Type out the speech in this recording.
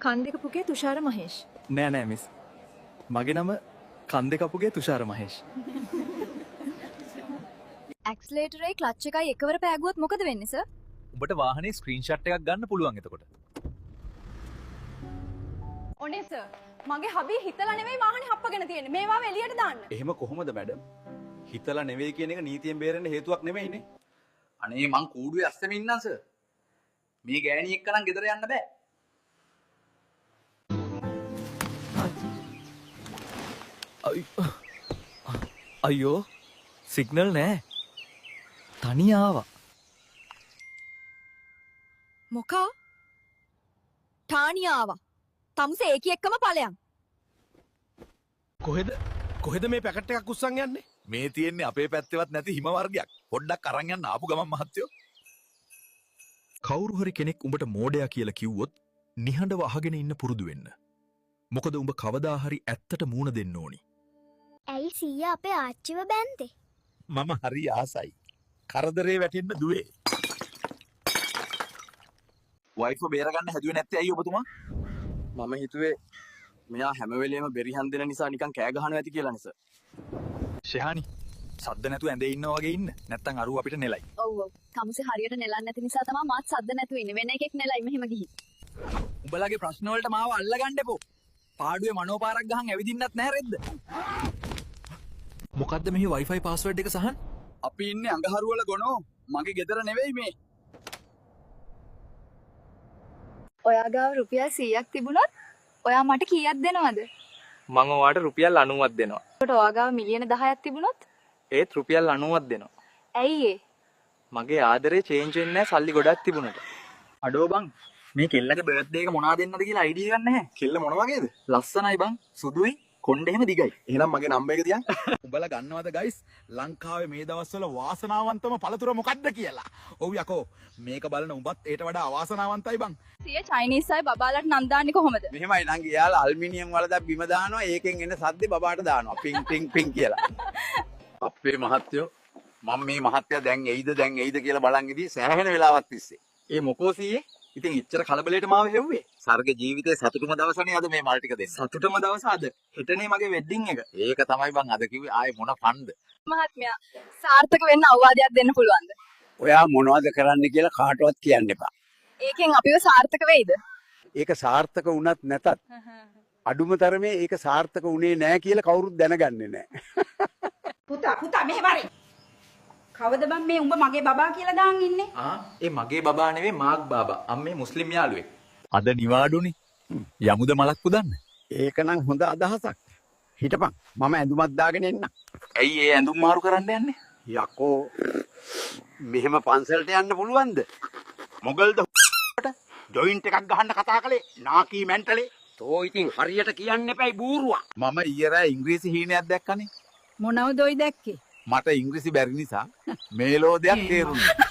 කන්දෙකපුගේ තුෂාර මහේෂ්. නෑ නෑ මිස්. මගේ නම කන්දෙකපුගේ තුෂාර මහේෂ්. ඇක්ස්ලේටරේ ක්ලච් එකයි එකවර පෑගුවොත් මොකද වෙන්නේ සර්? උඹට වාහනේ ස්ක්‍රීන්ෂොට් එකක් ගන්න පුළුවන් එතකොට. ඔනේ සර් මගේ හබී හිතලා නෙවෙයි වාහනේ හප්පගෙන තියෙන්නේ. මේවාව එළියට දාන්න. එහෙම කොහොමද මැඩම්? හිතලා නෙවෙයි කියන එක නීතියෙන් බේරෙන්න හේතුවක් නෙවෙයිනේ. අනේ මං කූඩුවේ අස්සෙම ඉන්නම් සර්. මේ ගෑණි එක්ක නම් ගෙදර යන්න බෑ. අයියෝ සිග්නල් නෑ. තනිය ආවා. මොකා? ටානිය ආවා. තමුස ඒකි එක්කම ඵලයන්. කොහෙද මේ පැකට් එකක් උස්සන් යන්නේ? මේ තියෙන්නේ අපේ පැත්තේවත් නැති හිම වර්ගයක්. පොඩ්ඩක් අරන් යන්න ආපු ගමන් මහත්තයෝ. කවුරු හරි කෙනෙක් උඹට මෝඩයා කියලා කිව්වොත් නිහඬව අහගෙන ඉන්න පුරුදු වෙන්න. මොකද උඹ කවදා හරි ඇත්තට මූණ දෙන්න ඕනි. ඇයි සීයා අපේ ආච්චිව බැන්දේ? මම හරි ආසයි. කරදරේ වැටෙන්න දුවේ. වයිෆ් බේරගන්න හැදුවේ නැත්තේ ඇයි ඔබතුමා? මම හිතුවේ මෙයා හැම වෙලේම බෙරිහන් දෙන නිසා නිකන් කෑ ගහනවා ඇති කියලා නේද? ශෙහානි සද්ද නැතුව ඇඳේ ඉන්නවා වගේ ඉන්න. නැත්තම් අරුව අපිට නෙලයි. ඔව් ඔව්. තමුසේ හරියට නෙලන්නේ නැති නිසා තමයි මාත් සද්ද නැතුව ඉන්නේ. වෙන එකෙක් නෙලයි මෙහෙම ගිහින්. උඹලගේ ප්‍රශ්න වලට මාව අල්ලගන්න එපෝ. පාඩුවේ මනෝපාරක් ගහන් ඇවිදින්නත් නැහැ රෙද්ද. මොකද්ද මෙහි Wi-Fi password එක සහන්? අපි ඉන්නේ අඟහරු වල ගොනෝ. මගේ ගෙදර නෙවෙයි මේ. ඔයා ගාව රුපියල් 100ක් තිබුණොත් ඔයා මට කීයක් දෙනවද? මම ඔයාට රුපියල් 90ක් දෙනවා. ඒකට ඔයා ගාව මිලියන 10ක් තිබුණොත් ඒත් රුපියල් 90ක් දෙනවා. ඇයි ඒ? මගේ ආදරේ චේන්ජ් වෙන්නේ නැහැ සල්ලි ගොඩක් තිබුණට. අඩෝ බං මේ කෙල්ලගේ බර්ත්ඩේ එක මොනවද දෙන්නද කියලා අයිඩියා ගන්න නැහැ. කෙල්ල මොන වගේද? ලස්සනයි බං. සුදුයි. කොණ්ඩේ එහෙම දිගයි. එහෙනම් මගේ නම්බර් එක තියන්න. උඹලා ගන්නවද ගයිස් ලංකාවේ මේ දවස්වල වාසනාවන්තම පළතුර මොකක්ද කියලා? ඔව් යකෝ මේක බලන උඹත් ඒට වඩා අවාසනාවන්තයි බං. සිය චයිනීස් අය බබාලට නම් දාන්නේ කොහොමද? මෙහෙමයි නංගි එයාලා ඇල්මිනියම් වල දැන් බිම දානවා ඒකෙන් එන සද්දේ බබාට දානවා පින් පින් පින් කියලා. අපේ මහත්තයෝ මම මේ මහත්තයා දැන් එයිද කියලා බලන් ඉදී සෑහෙන වෙලාවක් තිස්සේ. ඒ මොකෝ සීයේ? ඉතින් ඉච්චර කලබලයට මාව හෙව්වේ. සර්ග ජීවිතේ සතුටුම දවසනේ අද මේ මල් ටික දෙන්න. සතුටම දවස අද. හෙටනේ මගේ වෙඩ්ඩින් එක. ඒක තමයි බං අද කිව්වේ ආයේ මොන ෆන්ද. මහත්මයා සාර්ථක වෙන්න අවවාදයක් දෙන්න පුළුවන්ද? ඔයා මොනවද කරන්න කියලා කාටවත් කියන්න එපා. ඒකෙන් අපිව සාර්ථක වෙයිද? ඒක සාර්ථක වුණත් නැතත් අඩුම තරමේ ඒක සාර්ථක වුණේ නැහැ කියලා කවුරුත් දැනගන්නේ නැහැ. පුතා මෙහෙ වරේ. කවද බං මේ උඹ මගේ බබා කියලා දාන් ඉන්නේ? ඒ මගේ බබා නෙවෙයි මාක් බාබා. අම්මේ මුස්ලිම් යාළුවෙක්. අද නිවාඩුනේ. යමුද මලක් පුදන්න? ඒක නම් හොඳ අදහසක්. හිටපන් මම ඇඳුමක් දාගෙන එන්න. ඇයි ඒ ඇඳුම් මාරු කරන්න යන්නේ? යකෝ මෙහෙම පන්සලට යන්න පුළුවන්ද? මොගල්ද ජොයින්ට් එකක් ගහන්න කතා කළේ නාකී මැන්ටලේ. තෝ ඉතින් හරියට කියන්න එපයි බූරුවා. මම ඊයරා ඉංග්‍රීසි හීනයක් දැක්කනේ. මොනවද ඔය දැක්කේ? මට ඉංග්‍රීසි බැරි නිසා මේලෝ දෙයක් තේරුණා.